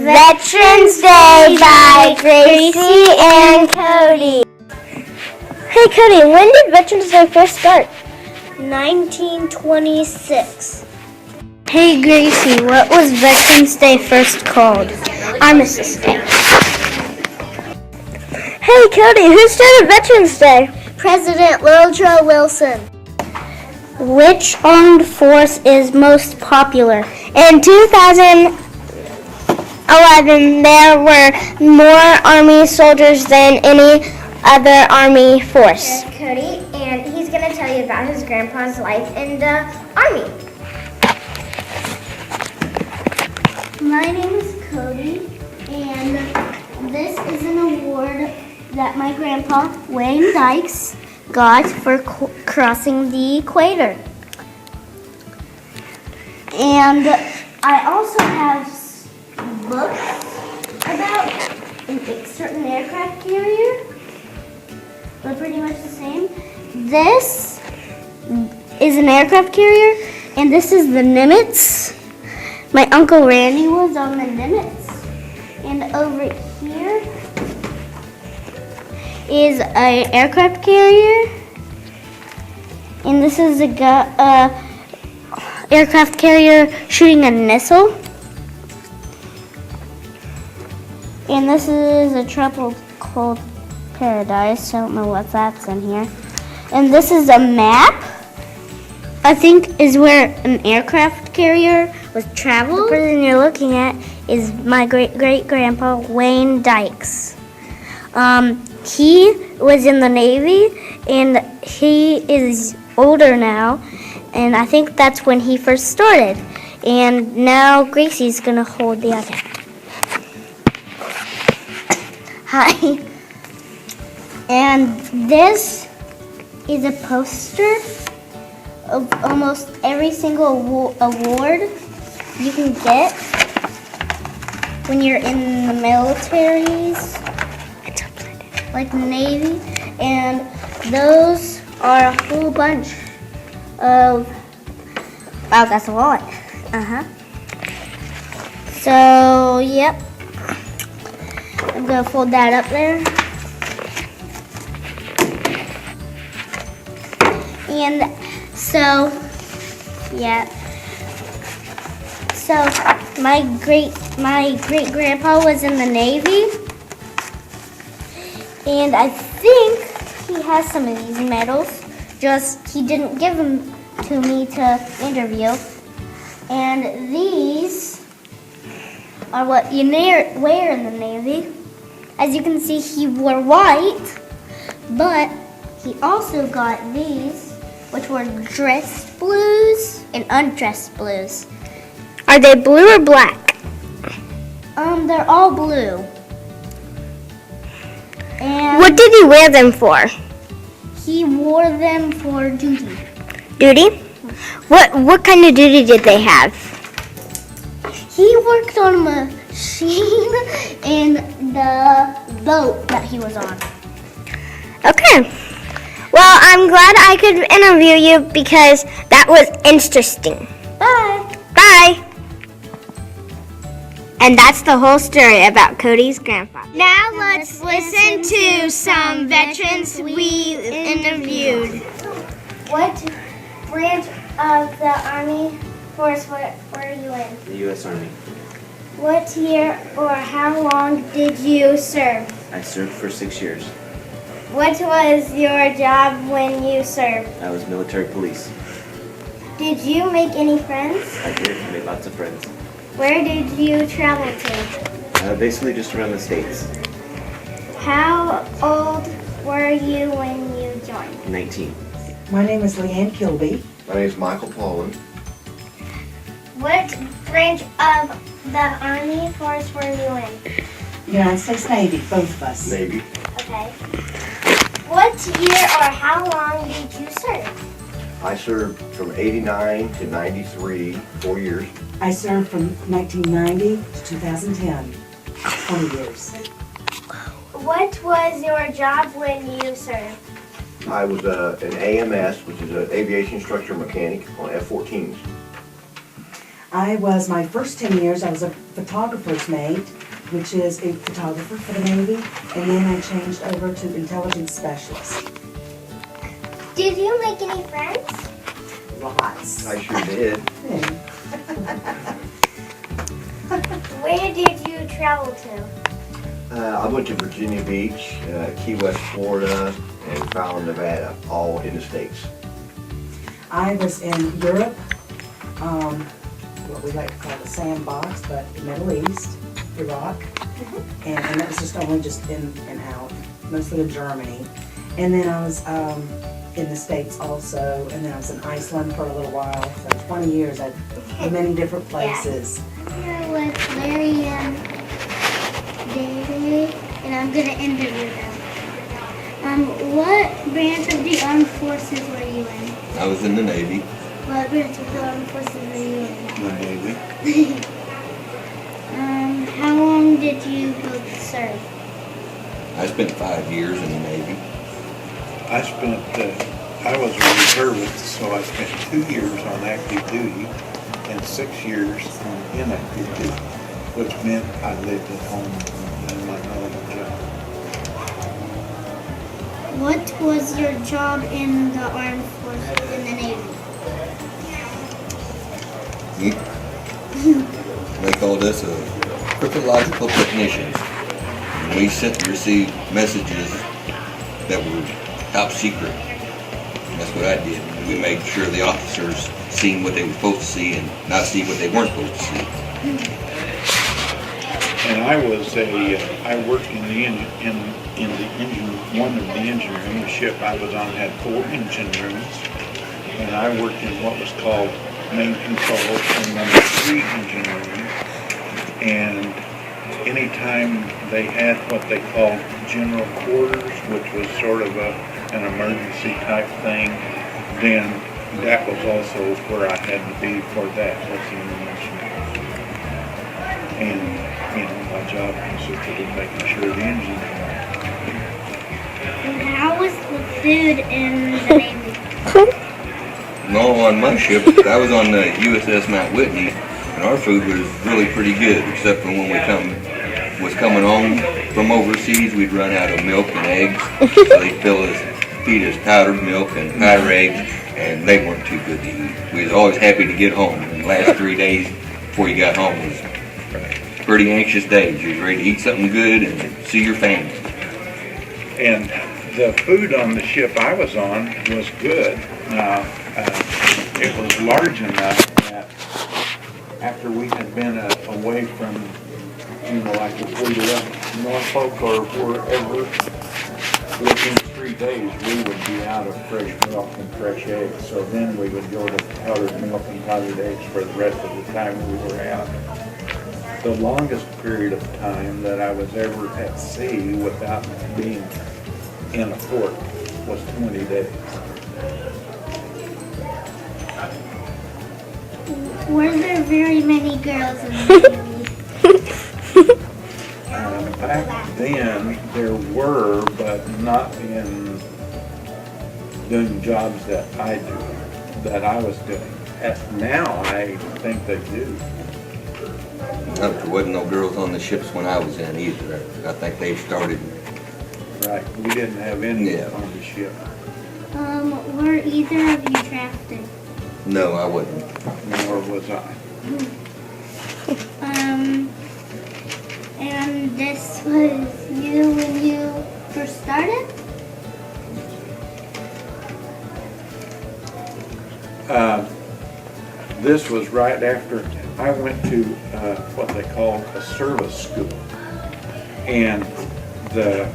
Veterans Day by Gracie and Cody. Hey Cody, when did Veterans Day first start? 1926. Hey Gracie, what was Veterans Day first called? Armistice Day. Hey Cody, who started Veterans Day? President Woodrow Wilson. Which armed force is most popular? In 2011, there were more Army soldiers than any other Army force. Cody, and he's going to tell you about his grandpa's life in the Army. My name is Cody, and this is an award that my grandpa, Wayne Dykes, got for crossing the equator. And I also have books about a certain aircraft carrier. They're pretty much the same. This is an aircraft carrier, and this is the Nimitz. My Uncle Randy was on the Nimitz. And over here is an aircraft carrier. And this is a aircraft carrier shooting a missile. And this is a tropical paradise. I don't know what that's in here. And this is a map, I think is where an aircraft carrier was traveled. The person you're looking at is my great-great-grandpa, Wayne Dykes. He was in the Navy, and he is older now, and I think that's when he first started. And now Gracie's going to hold the other. Hi. And this is a poster of almost every single award you can get when you're in the militaries, like the Navy, and those are a whole bunch of, wow, that's a lot. So, yep, I'm gonna fold that up there. And so, yeah. So my great grandpa was in the Navy, and I think he has some of these medals. Just he didn't give them to me to interview. And these are what you wear in the Navy. As you can see, he wore white, but he also got these, which were dressed blues and undressed blues. Are they blue or black? They're all blue. And what did he wear them for? He wore them for duty. Duty? What kind of duty did they have? He worked on a machine in the boat that he was on. Okay. Well, I'm glad I could interview you because that was interesting. Bye. Bye. And that's the whole story about Cody's grandpa. Now let's listen to some veterans we interviewed. What branch of the Army force were you in? The U.S. Army. What year or how long did you serve? I served for 6 years. What was your job when you served? I was military police. Did you make any friends? I did. I made lots of friends. Where did you travel to? Basically just around the States. How old were you when you joined? 19. My name is Leanne Kilby. My name is Michael Poland. What branch of the Army force were you in? United States Navy, both of us. Navy. Okay. What year or how long did you serve? I served from 89 to 93, 4 years. I served from 1990 to 2010, 20 years. What was your job when you served? I was an AMS, which is an aviation structure mechanic on F-14s. My first 10 years, I was a photographer's mate, which is a photographer for the Navy, and then I changed over to intelligence specialist. Did you make any friends? Lots. I sure did. Where did you travel to? I went to Virginia Beach, Key West, Florida, and Fallon, Nevada, all in the States. I was in Europe, what we like to call the sandbox, but the Middle East, Iraq, and that was just only just in and out, mostly in Germany. And then I was in the States also, and then I was in Iceland for a little while. So 20 years, I've been many different places. Here with Larry and David, and I'm going to interview them. What branch of the armed forces were you in? I was in the Navy. What branch of the armed forces were you in? The Navy. How long did you both serve? I spent 5 years in the Navy. I was a reservist, so I spent 2 years on active duty and 6 years on inactive duty, which meant I lived at home in my normal job. What was your job in the armed forces in the Navy? They called us cryptological technicians. And we sent and received messages that were top secret. And that's what I did. We made sure the officers seen what they were supposed to see and not see what they weren't supposed to see. And I worked in the engine, one of the engine rooms. The ship I was on had 4 engine rooms, and I worked in what was called main control and number 3 engine room. And anytime they had what they called general quarters, which was sort of an emergency type thing, then that was also where I had to be for that, was in the engine room. And my job consisted of making sure the engine was running. And how was the food in the Navy? No, on my ship, I was on the USS Mount Whitney, and our food was really pretty good, except for when we was coming home from overseas, we'd run out of milk and eggs, so they'd feed us powdered milk and powdered eggs, and they weren't too good to eat. We was always happy to get home, and the last 3 days before you got home was pretty anxious days. You was ready to eat something good and see your family. And the food on the ship I was on was good. It was large enough that after we had been away from, like if we left Norfolk or wherever, within 3 days we would be out of fresh milk and fresh eggs. So then we would go to powdered milk and powdered eggs for the rest of the time we were out. The longest period of time that I was ever at sea without being in a port was 20 days. Were there very many girls in the Navy? Back then, there were, but not in doing jobs that I was doing. Now, I think they do. There wasn't no girls on the ships when I was in either. I think they started. Right, we didn't have any on the ship. Were either of you drafted? No, I wasn't. Nor was I. And this was you when you first started? This was right after I went to what they call a service school. And the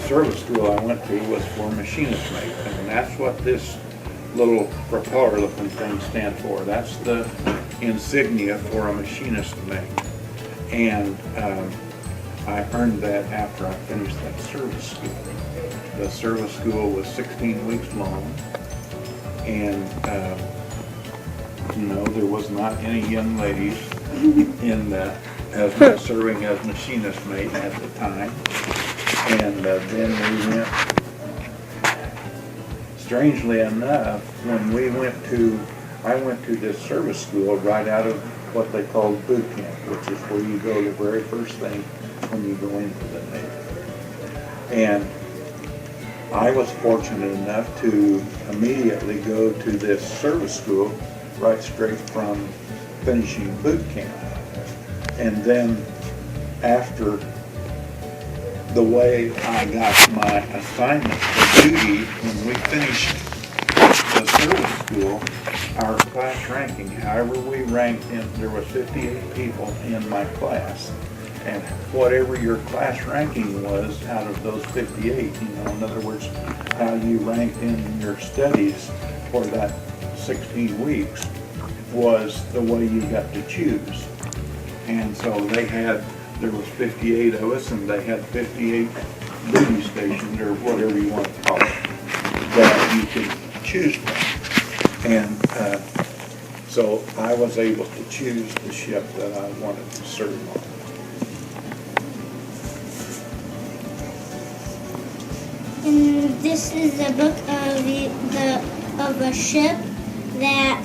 service school I went to was for machinist mate. And that's what this little propeller looking thing stands for. That's the insignia for a machinist mate. And I earned that after I finished that service school. The service school was 16 weeks long. And there was not any young ladies in serving as machinist mate at the time. And then we went, strangely enough, when I went to this service school right out of what they called boot camp, which is where you go the very first thing when you go into the Navy. And I was fortunate enough to immediately go to this service school right straight from finishing boot camp. And then after the way I got my assignment for duty, when we finished the service school, our class ranking, however we ranked in, there was 58 people in my class. And whatever your class ranking was out of those 58, in other words, how you ranked in your studies for that 16 weeks was the way you got to choose. And so there was 58 of us, and they had 58 duty stations, or whatever you want to call it, that you could choose from. And so I was able to choose the ship that I wanted to serve on. And this is a book of a ship that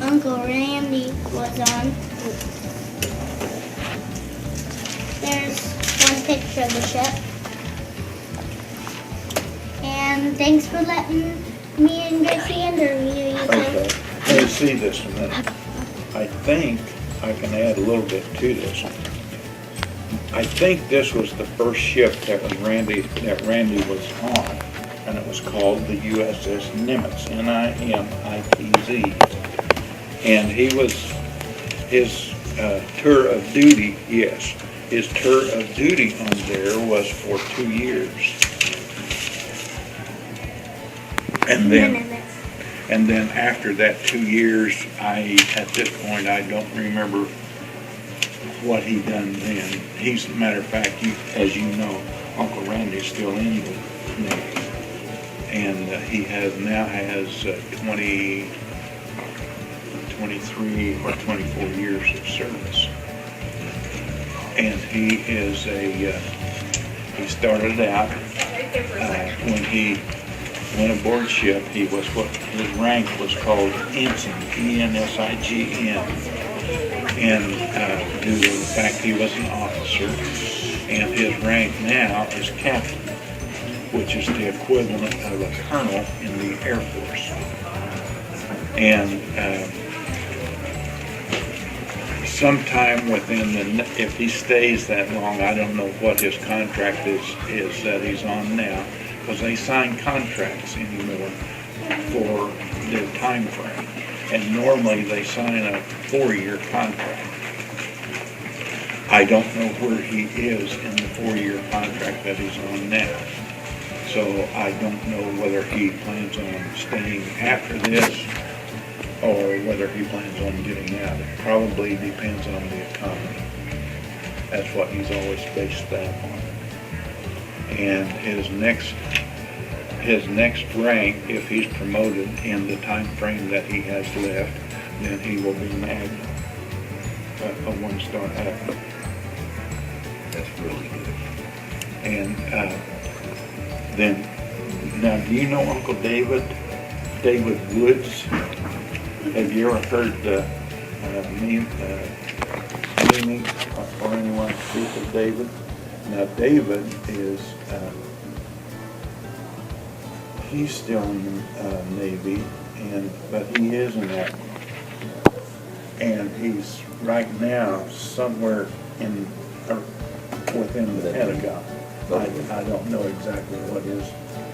Uncle Randy was on. There's one picture of the ship. And thanks for letting me and Gracie interview you. Okay, let me see this a minute. I think I can add a little bit to this. I think this was the first ship that Randy was on, and it was called the USS Nimitz, Nimitz. And his tour of duty, yes, his tour of duty on there was for 2 years. And then after that 2 years, at this point, I don't remember what he done then. He's, a matter of fact, as you know, Uncle Randy's still in the Navy. And he now has 23 or 24 years of service. And he started out, when he went aboard ship, he was what his rank was called ensign, E-N-S-I-G-N. And due to the fact he was an officer, and his rank now is captain, which is the equivalent of a colonel in the Air Force. And sometime if he stays that long, I don't know what his contract is that he's on now, because they sign contracts anymore for their time frame. And normally they sign a 4-year contract. I don't know where he is in the 4-year contract that he's on now. So I don't know whether he plans on staying after this or whether he plans on getting out. It probably depends on the economy. That's what he's always based that on. And his next rank, if he's promoted in the time frame that he has left, then he will be Magnum, a 1-star admiral. That's really good. And then, now, do you know Uncle David Woods? Have you ever heard Mimi or anyone speak of David? Now, David is, he's still in the Navy, but he is an admiral. And he's right now somewhere within the Pentagon. I don't know exactly what his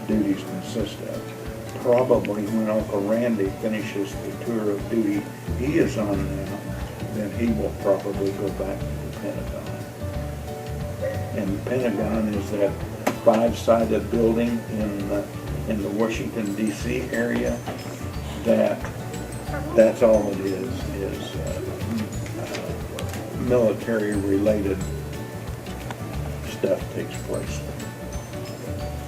duties consist of. Probably when Uncle Randy finishes the tour of duty he is on now, then he will probably go back to the Pentagon. And the Pentagon is that 5-sided building in the Washington, D.C. area. That's all it is military-related stuff takes place.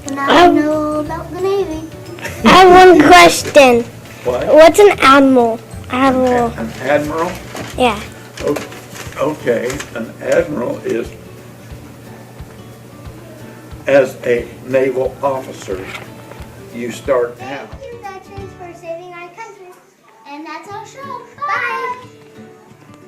And I know about the Navy. I have one question. What? What's an admiral? Admiral. An admiral? Yeah. Okay, an admiral is, as a naval officer, you start out